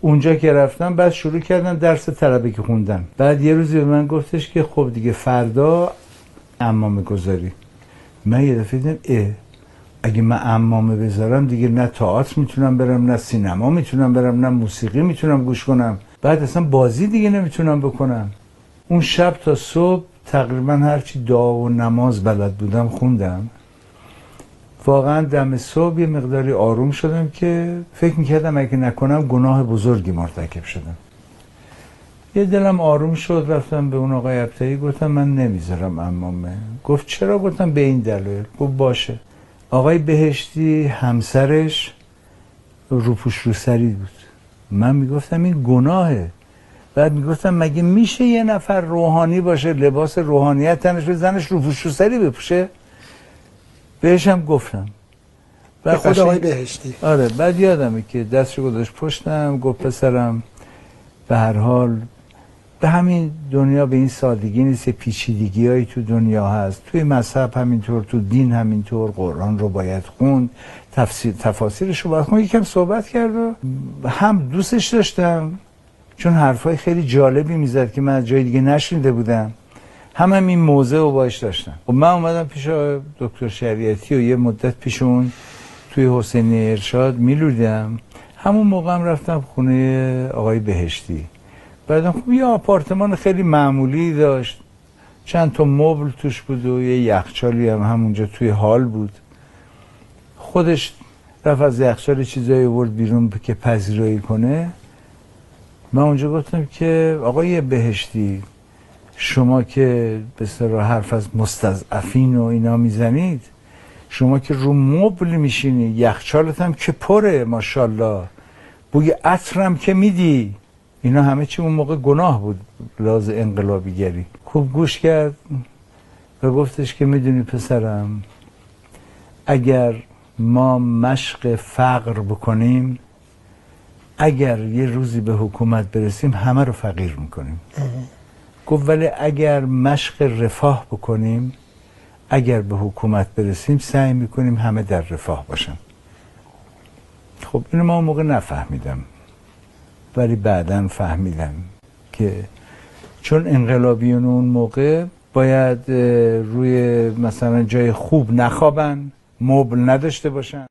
اونجا که رفتم بعد شروع کردم درس طلبه که خوندم. بعد یه روزی به من گفتش که خب دیگه فردا عمامه گذاری. من یه دفعه دیدم اگه من عمامه بذارم دیگه نه تئاتر میتونم برم، نه سینما میتونم برم، نه موسیقی میتونم گوش کنم، بعد اصلا بازی دیگه نمیتونم بکنم. اون شب تا صبح تقریبا هرچی دعا و نماز بلد بودم خوندم. واقعا دم صبح یه مقداری آروم شدم که فکر میکردم اگه نکنم گناه بزرگی مرتکب شدم. یه دلم آروم شد، رفتم به اون آقای ابتهی گفتم من نمیذارم عمامه. گفت چرا؟ گفتم به این دلیل. گفت باشه. آقای بهشتی همسرش روپوش روسری بود. من میگفتم این گناهه. بعد میگفتم مگه میشه یه نفر روحانی باشه، لباس روحانیت تنش به زنش روپوش روسری بپوشه؟ بهشم گفتم. به خود آقای بهشتی. آره. بعد یادمه که دستش گذاشت پشتم، گفت پسرم به هر حال به همین دنیا به این سادگی نیست، پیچیدگی هایی تو دنیا هست، توی مذهب همینطور، تو دین همینطور، قرآن رو باید خوند، تفاسیرش رو باید خوند. یکم صحبت کرد و هم دوستش داشتم چون حرفای خیلی جالبی میزد که من از جای دیگه نشنیده بودم، هم این موضع رو باش داشتم. و من اومدم پیش دکتر شریعتی و یه مدت پیش اون توی حسینی ارشاد میلودم. همون موقع هم رفتم خونه آقای بهشتی. بعدم خب یه آپارتمان خیلی معمولی داشت، چند تا مبل توش بود و یه یخچالی هم همونجا توی هال بود. خودش رفت از یخچال چیزایی آورد بیرون که پذیرایی کنه. من اونجا گفتم که آقای بهشتی شما که به اصطلاح حرف از مستضعفین و اینا میزنید، شما که رو مبل میشینی، یخچالت هم که پره ماشاءالله، بوی عطرم که میدی، اینا همه چی اون موقع گناه بود لحاظ انقلابیگری. خوب گوش کرد و گفتش که میدونی پسرم، اگر ما مشق فقر بکنیم، اگر یه روزی به حکومت برسیم همه رو فقیر میکنیم. گفت ولی اگر مشق رفاه بکنیم، اگر به حکومت برسیم سعی میکنیم همه در رفاه باشن. خب اینو ما اون موقع نفهمیدم، ولی بعداً فهمیدم که چون انقلابیون اون موقع باید روی مثلا جای خوب نخوابن، مبل نداشته باشن.